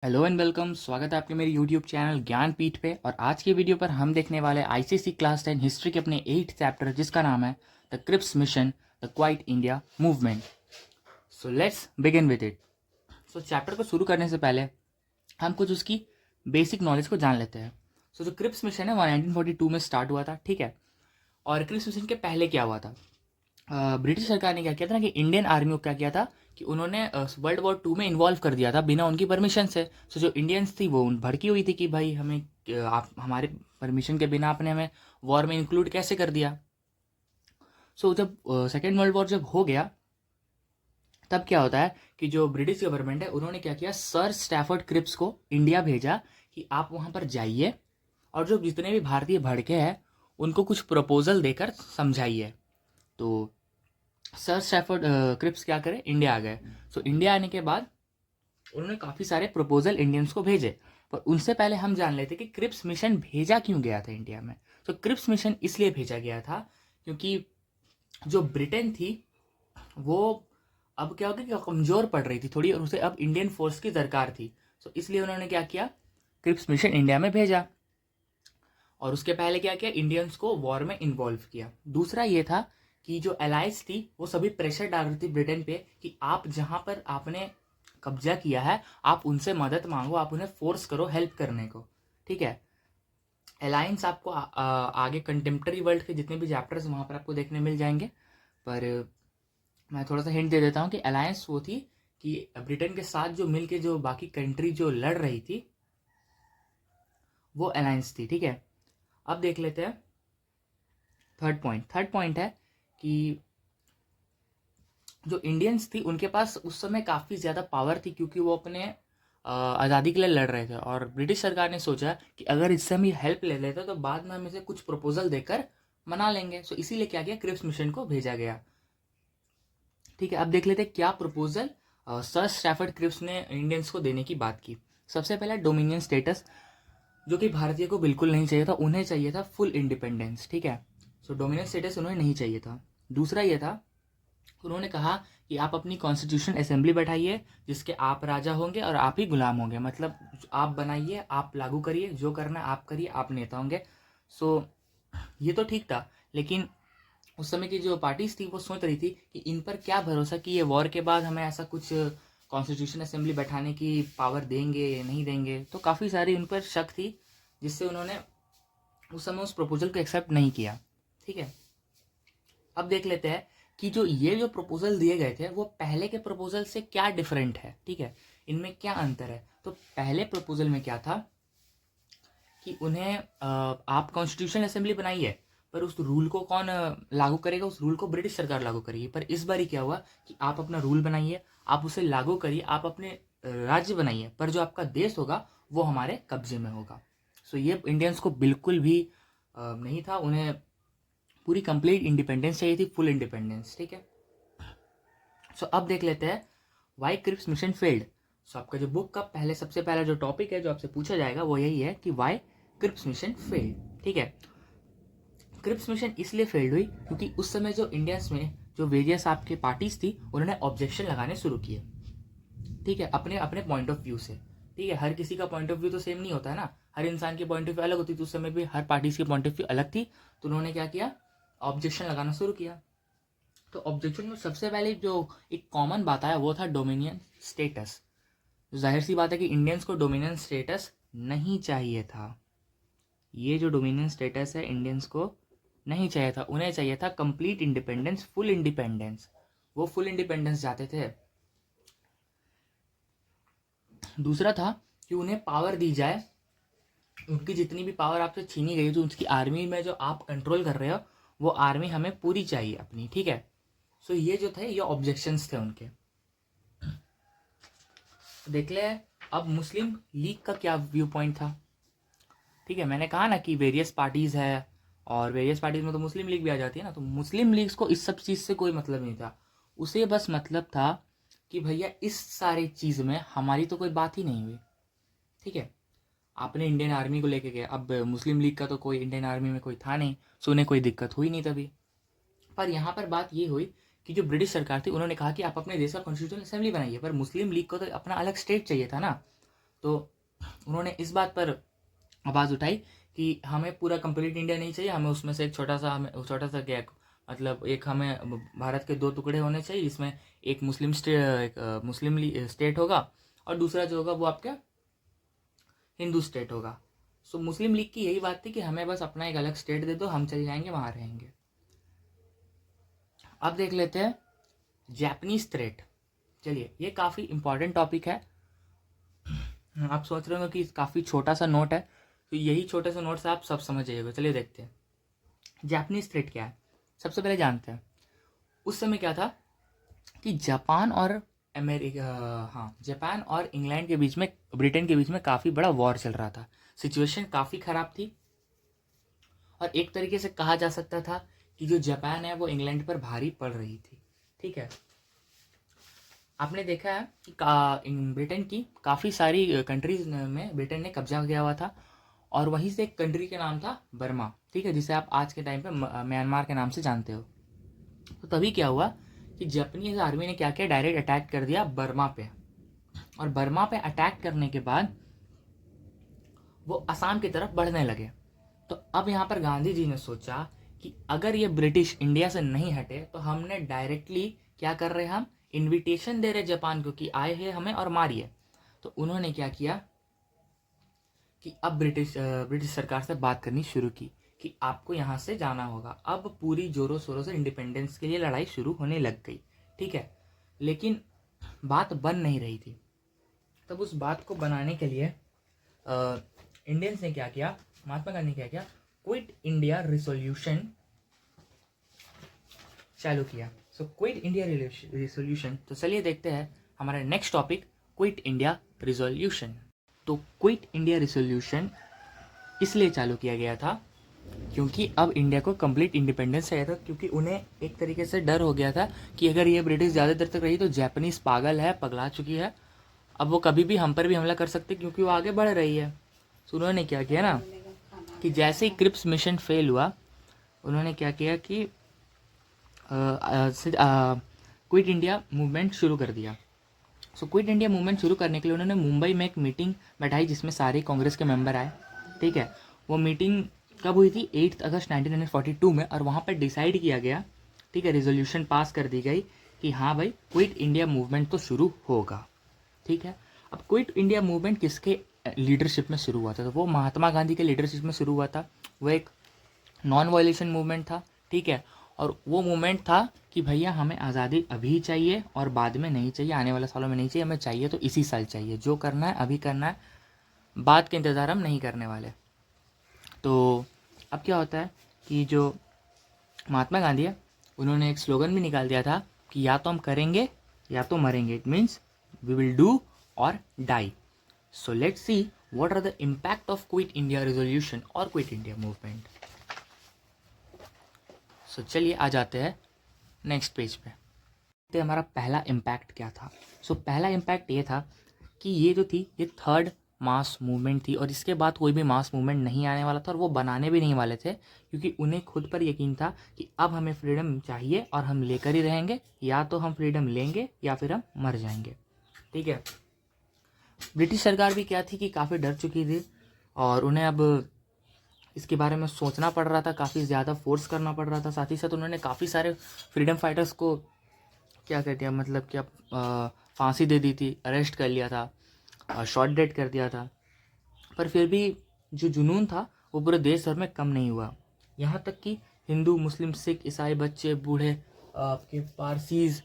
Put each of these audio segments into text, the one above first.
Hello and welcome. स्वागत है आपके मेरे यूट्यूब चैनल ज्ञानपीठ पे। और आज की वीडियो पर हम देखने वाले आईसीएसई क्लास 10 हिस्ट्री के अपने 8th चैप्टर जिसका नाम है the Cripps Mission the Quit India movement. So let's begin with it. So chapter को शुरू करने से पहले हम कुछ उसकी बेसिक नॉलेज को जान लेते हैं। सो जो क्रिप्स मिशन है वो 1942 में स्टार्ट हुआ था, ठीक है। और क्रिप्स मिशन के पहले क्या हुआ था, ब्रिटिश सरकार ने क्या किया था ना कि इंडियन आर्मी को क्या किया था कि उन्होंने वर्ल्ड वॉर 2 में इन्वॉल्व कर दिया था बिना उनकी परमिशन से। सो जो इंडियंस थी वो भड़की हुई थी कि भाई हमें आप हमारे परमिशन के बिना आपने हमें वॉर में इंक्लूड कैसे कर दिया। सो जब सेकेंड वर्ल्ड वॉर जब हो गया तब क्या होता है कि जो ब्रिटिश गवर्नमेंट है उन्होंने क्या किया, सर स्टैफर्ड क्रिप्स को इंडिया भेजा कि आप वहाँ पर जाइए और जो जितने भी भारतीय भड़के हैं उनको कुछ प्रपोजल देकर समझाइए। तो सर स्टैफर्ड क्रिप्स क्या करे, इंडिया आ गए। सो इंडिया आने के बाद उन्होंने काफ़ी सारे प्रपोजल इंडियंस को भेजे। पर उनसे पहले हम जान लेते कि क्रिप्स मिशन भेजा क्यों गया था इंडिया में। तो क्रिप्स मिशन इसलिए भेजा गया था क्योंकि जो ब्रिटेन थी वो अब क्या हो गया कि कमज़ोर पड़ रही थी थोड़ी और उसे अब इंडियन फोर्स की दरकार थी। सो इसलिए उन्होंने क्या किया, क्रिप्स मिशन इंडिया में भेजा। और उसके पहले क्या किया, इंडियंस को वॉर में इन्वॉल्व किया। दूसरा ये था कि जो अलाइज थी वो सभी प्रेशर डाल रही थी ब्रिटेन पे कि आप जहाँ पर आपने कब्जा किया है आप उनसे मदद मांगो, आप उन्हें फोर्स करो हेल्प करने को, ठीक है। अलायंस आपको आगे कंटेम्प्रेरी वर्ल्ड के जितने भी चैप्टर्स वहाँ पर आपको देखने मिल जाएंगे। पर मैं थोड़ा सा हिंट दे देता हूँ कि अलायंस वो थी कि ब्रिटेन के साथ जो मिल के जो बाकी कंट्री जो लड़ रही थी वो अलायंस थी, ठीक है। अब देख लेते हैं थर्ड पॉइंट है कि जो इंडियंस थी उनके पास उस समय काफ़ी ज़्यादा पावर थी क्योंकि वो अपने आज़ादी के लिए लड़ रहे थे। और ब्रिटिश सरकार ने सोचा कि अगर इससे हम ये हेल्प ले लेते तो बाद में हम इसे कुछ प्रपोजल देकर मना लेंगे। सो इसीलिए क्या किया, क्रिप्स मिशन को भेजा गया, ठीक है। अब देख लेते हैं क्या प्रपोजल सर स्टैफर्ड क्रिप्स ने इंडियंस को देने की बात की। सबसे पहला डोमिनियन स्टेटस, जो कि भारतीय को बिल्कुल नहीं चाहिए था, उन्हें चाहिए था फुल इंडिपेंडेंस, ठीक है। सो डोमिनियन स्टेटस उन्हें नहीं चाहिए था। दूसरा ये था, उन्होंने कहा कि आप अपनी कॉन्स्टिट्यूशन असेंबली बैठाइए जिसके आप राजा होंगे और आप ही गुलाम होंगे, मतलब आप बनाइए, आप लागू करिए, जो करना आप करिए, आप नेता होंगे। सो ये तो ठीक था, लेकिन उस समय की जो पार्टीज थी वो सोच रही थी कि इन पर क्या भरोसा कि ये वॉर के बाद हमें ऐसा कुछ कॉन्स्टिट्यूशन असेंबली बैठाने की पावर देंगे या नहीं देंगे। तो काफ़ी सारी उन पर शक थी जिससे उन्होंने उस समय उस प्रपोजल को एक्सेप्ट नहीं किया, ठीक है। अब देख लेते हैं कि जो प्रपोजल दिए गए थे वो पहले के प्रपोजल से क्या डिफरेंट है, ठीक है, इनमें क्या अंतर है। तो पहले प्रपोजल में क्या था कि उन्हें आप कॉन्स्टिट्यूशन असेंबली बनाइए पर उस रूल को कौन लागू करेगा, उस रूल को ब्रिटिश सरकार लागू करेगी। पर इस बार क्या हुआ कि आप अपना रूल बनाइए, आप उसे लागू करिए, आप अपने राज्य बनाइए, पर जो आपका देश होगा वो हमारे कब्जे में होगा। सो ये इंडियंस को बिल्कुल भी नहीं था, उन्हें पूरी कंप्लीट इंडिपेंडेंस चाहिए थी, फुल इंडिपेंडेंस, ठीक है। सो अब देख लेते हैं वाई क्रिप्स मिशन फेल्ड। सो आपका जो बुक का सबसे पहला जो टॉपिक है जो आपसे पूछा जाएगा वो यही है कि वाई क्रिप्स मिशन फेल्ड, ठीक है। क्रिप्स मिशन इसलिए फेल्ड हुई क्योंकि उस समय जो इंडियंस में जो वेरियस आपके पार्टीज थी उन्होंने ऑब्जेक्शन लगाने शुरू किए, ठीक है, अपने अपने पॉइंट ऑफ व्यू से, ठीक है। हर किसी का पॉइंट ऑफ व्यू तो सेम नहीं होता है ना, हर इंसान की पॉइंट ऑफ व्यू अलग होती थी। उस समय भी हर पार्टीज की पॉइंट ऑफ व्यू अलग थी, तो उन्होंने क्या किया, ऑब्जेक्शन लगाना शुरू किया। तो ऑब्जेक्शन में सबसे पहले जो एक कॉमन बात आया वो था डोमिनियन स्टेटस। जाहिर सी बात है कि इंडियंस को डोमिनियन स्टेटस नहीं चाहिए था। ये जो डोमिनियन स्टेटस है इंडियंस को नहीं चाहिए था, उन्हें चाहिए था कंप्लीट इंडिपेंडेंस, फुल इंडिपेंडेंस। वो फुल इंडिपेंडेंस चाहते थे। दूसरा था कि उन्हें पावर दी जाए, उनकी जितनी भी पावर आपसे छीनी गई तो उसकी आर्मी में जो आप कंट्रोल कर रहे हो वो आर्मी हमें पूरी चाहिए अपनी, ठीक है। सो ये जो थे ये ऑब्जेक्शंस थे उनके। देख ले अब मुस्लिम लीग का क्या व्यू पॉइंट था, ठीक है। मैंने कहा ना कि वेरियस पार्टीज है और वेरियस पार्टीज में तो मुस्लिम लीग भी आ जाती है ना। तो मुस्लिम लीग्स को इस सब चीज़ से कोई मतलब नहीं था, उसे बस मतलब था कि भैया इस सारी चीज़ में हमारी तो कोई बात ही नहीं हुई, ठीक है। आपने इंडियन आर्मी को लेके गया, अब मुस्लिम लीग का तो कोई इंडियन आर्मी में कोई था नहीं, सो उन्हें कोई दिक्कत हुई नहीं तभी। पर यहाँ पर बात ये हुई कि जो ब्रिटिश सरकार थी उन्होंने कहा कि आप अपने देश का कॉन्स्टिट्यूशन असेंबली बनाइए, पर मुस्लिम लीग को तो अपना अलग स्टेट चाहिए था ना। तो उन्होंने इस बात पर आवाज़ उठाई कि हमें पूरा कंप्लीट इंडिया नहीं चाहिए, हमें उसमें से एक छोटा सा क्या, मतलब एक हमें भारत के दो टुकड़े होने चाहिए, जिसमें एक मुस्लिम स्टेट होगा और दूसरा जो होगा वो आपका हिंदू स्टेट होगा। सो मुस्लिम लीग की यही बात थी कि हमें बस अपना एक अलग स्टेट दे दो, हम चले जाएंगे, वहाँ रहेंगे। अब देख लेते हैं जापानीज थ्रेट। चलिए, ये काफ़ी इंपॉर्टेंट टॉपिक है। आप सोच रहे हो कि काफ़ी छोटा सा नोट है, तो यही छोटे से नोट से आप सब समझ जाइएगा। चलिए देखते हैं जापानीज थ्रेट क्या है। सबसे पहले जानते हैं उस समय क्या था कि जापान और इंग्लैंड के बीच में, ब्रिटेन के बीच में काफ़ी बड़ा वॉर चल रहा था। सिचुएशन काफ़ी ख़राब थी और एक तरीके से कहा जा सकता था कि जो जापान है वो इंग्लैंड पर भारी पड़ रही थी। ठीक है, आपने देखा है कि ब्रिटेन की काफ़ी सारी कंट्रीज में ब्रिटेन ने कब्जा किया हुआ था और वहीं से एक कंट्री का नाम था बर्मा। ठीक है, जिसे आप आज के टाइम पे म्यांमार के नाम से जानते हो। तो तभी क्या हुआ कि जापानीज आर्मी ने क्या किया, डायरेक्ट अटैक कर दिया बर्मा पे। और बर्मा पे अटैक करने के बाद वो असम की तरफ बढ़ने लगे। तो अब यहाँ पर गांधी जी ने सोचा कि अगर ये ब्रिटिश इंडिया से नहीं हटे तो हमने डायरेक्टली क्या कर रहे हैं, हम इनविटेशन दे रहे जापान को कि आए हैं हमें और मारिए। तो उन्होंने क्या किया कि अब ब्रिटिश सरकार से बात करनी शुरू की कि आपको यहाँ से जाना होगा। अब पूरी जोरों शोरों से इंडिपेंडेंस के लिए लड़ाई शुरू होने लग गई। ठीक है, लेकिन बात बन नहीं रही थी। तब उस बात को बनाने के लिए इंडियंस ने क्या किया, महात्मा गांधी ने क्या किया, क्विट इंडिया रिसोल्यूशन चालू किया। सो क्विट इंडिया रिसोल्यूशन। तो चलिए देखते हैं हमारा next topic, quit India resolution. तो क्विट इंडिया रिसोल्यूशन इसलिए चालू किया गया था क्योंकि अब इंडिया को कंप्लीट इंडिपेंडेंस चाहिए था, क्योंकि उन्हें एक तरीके से डर हो गया था कि अगर ये ब्रिटिश ज़्यादा देर तक रही तो जापानीज पागल है, पगला चुकी है, अब वो कभी भी हम पर भी हमला कर सकते क्योंकि वो आगे बढ़ रही है। तो उन्होंने क्या किया ना कि जैसे ही क्रिप्स मिशन फेल हुआ, उन्होंने क्या किया कि क्विट इंडिया मूवमेंट शुरू कर दिया। सो क्विट इंडिया मूवमेंट शुरू करने के लिए उन्होंने मुंबई में एक मीटिंग बैठाई जिसमें सारे कांग्रेस के मेंबर आए। ठीक है, वो मीटिंग कब हुई थी, 8 अगस्त 1942 में, और वहाँ पर डिसाइड किया गया, ठीक है, रेजोल्यूशन पास कर दी गई कि हाँ भाई क्विट इंडिया मूवमेंट तो शुरू होगा। ठीक है, अब क्विट इंडिया मूवमेंट किसके लीडरशिप में शुरू हुआ था, तो वो महात्मा गांधी के लीडरशिप में शुरू हुआ था। वो एक नॉन वायलेशन मूवमेंट था। ठीक है, और वो मूवमेंट था कि भैया हमें आज़ादी अभी चाहिए और बाद में नहीं चाहिए, आने वाले सालों में नहीं चाहिए, हमें चाहिए तो इसी साल चाहिए, जो करना है अभी करना है, बाद के इंतज़ार हम नहीं करने वाले। तो अब क्या होता है कि जो महात्मा गांधी है उन्होंने एक स्लोगन भी निकाल दिया था कि या तो हम करेंगे या तो मरेंगे, it means we will do और die. So let's see what are the impact of quit India resolution और क्विट इंडिया मूवमेंट। सो चलिए आ जाते हैं नेक्स्ट पेज पे। तो हमारा पहला इम्पैक्ट क्या था। सो पहला इम्पैक्ट ये था कि ये जो थी ये थर्ड मास मूवमेंट थी और इसके बाद कोई भी मास मूवमेंट नहीं आने वाला था और वो बनाने भी नहीं वाले थे, क्योंकि उन्हें खुद पर यकीन था कि अब हमें फ्रीडम चाहिए और हम लेकर ही रहेंगे, या तो हम फ्रीडम लेंगे या फिर हम मर जाएंगे। ठीक है, ब्रिटिश सरकार भी क्या थी कि काफ़ी डर चुकी थी और उन्हें अब इसके बारे में सोचना पड़ रहा था, काफ़ी ज़्यादा फोर्स करना पड़ रहा था। साथ ही साथ उन्होंने काफ़ी सारे फ्रीडम फाइटर्स को क्या कर दिया, मतलब क्या फांसी दे दी थी, अरेस्ट कर लिया था, शॉर्ट डेड कर दिया था। पर फिर भी जो जुनून था वो पूरे देश भर में कम नहीं हुआ। यहाँ तक कि हिंदू, मुस्लिम, सिख, ईसाई, बच्चे, बूढ़े, आपके पारसीज,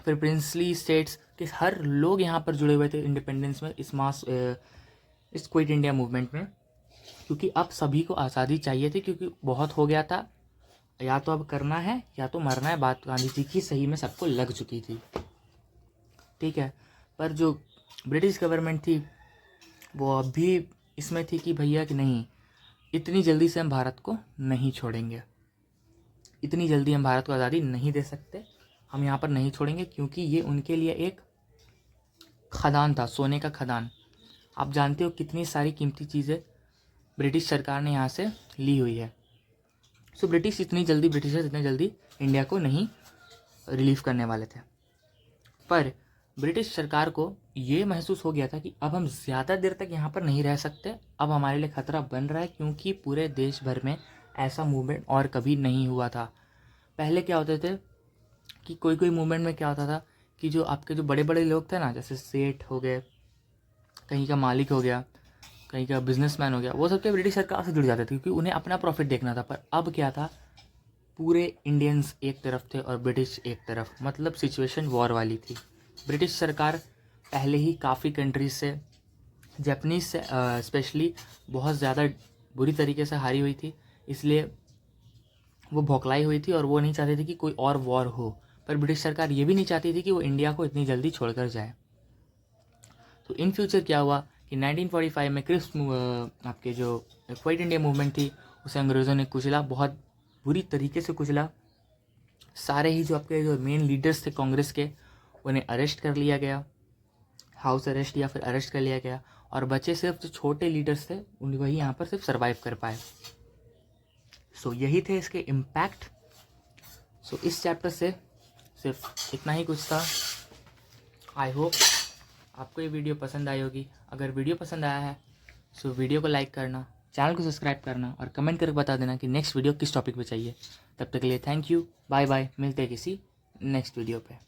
फिर प्रिंसली स्टेट्स के हर लोग यहाँ पर जुड़े हुए थे इंडिपेंडेंस में, इस क्विट इंडिया मूवमेंट में, क्योंकि अब सभी को आज़ादी चाहिए थी, क्योंकि बहुत हो गया था, या तो अब करना है या तो मरना है। बात गांधी जी की सही में सबको लग चुकी थी। ठीक है, पर जो ब्रिटिश गवर्नमेंट थी वो अभी इसमें थी कि भैया कि नहीं, इतनी जल्दी से हम भारत को नहीं छोड़ेंगे, इतनी जल्दी हम भारत को आज़ादी नहीं दे सकते, हम यहाँ पर नहीं छोड़ेंगे, क्योंकि ये उनके लिए एक खदान था, सोने का खदान। आप जानते हो कितनी सारी कीमती चीज़ें ब्रिटिश सरकार ने यहाँ से ली हुई है। सो ब्रिटिशर्स इतनी जल्दी इंडिया को नहीं रिलीव करने वाले थे। पर ब्रिटिश सरकार को ये महसूस हो गया था कि अब हम ज़्यादा देर तक यहाँ पर नहीं रह सकते, अब हमारे लिए ख़तरा बन रहा है, क्योंकि पूरे देश भर में ऐसा मूवमेंट और कभी नहीं हुआ था। पहले क्या होते थे कि कोई कोई मूवमेंट में क्या होता था कि जो आपके जो बड़े बड़े लोग थे ना, जैसे सेठ हो गए, कहीं का मालिक हो गया, कहीं का बिजनेसमैन हो गया, वो सब क्या ब्रिटिश सरकार से जुड़ जाते थे, क्योंकि उन्हें अपना प्रॉफिट देखना था। पर अब क्या था, पूरे इंडियंस एक तरफ थे और ब्रिटिश एक तरफ, मतलब सिचुएशन वॉर वाली थी। ब्रिटिश सरकार पहले ही काफ़ी कंट्रीज से, जापानीज से स्पेशली बहुत ज़्यादा बुरी तरीके से हारी हुई थी, इसलिए वो बौखलाई हुई थी और वो नहीं चाहती थी कि कोई और वॉर हो। पर ब्रिटिश सरकार ये भी नहीं चाहती थी कि वो इंडिया को इतनी जल्दी छोड़कर जाए। तो इन फ्यूचर क्या हुआ कि 1945 में आपके जो क्वाइट इंडिया मूवमेंट थी, उसे अंग्रेज़ों ने कुचला, बहुत बुरी तरीके से कुचला। सारे ही जो आपके जो मेन लीडर्स थे कांग्रेस के, उन्हें अरेस्ट कर लिया गया, हाउस अरेस्ट या फिर अरेस्ट कर लिया गया, और बचे सिर्फ जो छोटे लीडर्स थे उन वही यहाँ पर सिर्फ सर्वाइव कर पाए। सो यही थे इसके इम्पैक्ट। सो इस चैप्टर से सिर्फ इतना ही कुछ था। आई होप आपको ये वीडियो पसंद आई होगी। अगर वीडियो पसंद आया है सो वीडियो को लाइक करना, चैनल को सब्सक्राइब करना और कमेंट करके बता देना कि नेक्स्ट वीडियो किस टॉपिक पे चाहिए। तब तक के लिए थैंक यू, बाय बाय, मिलते हैं किसी नेक्स्ट वीडियो पे।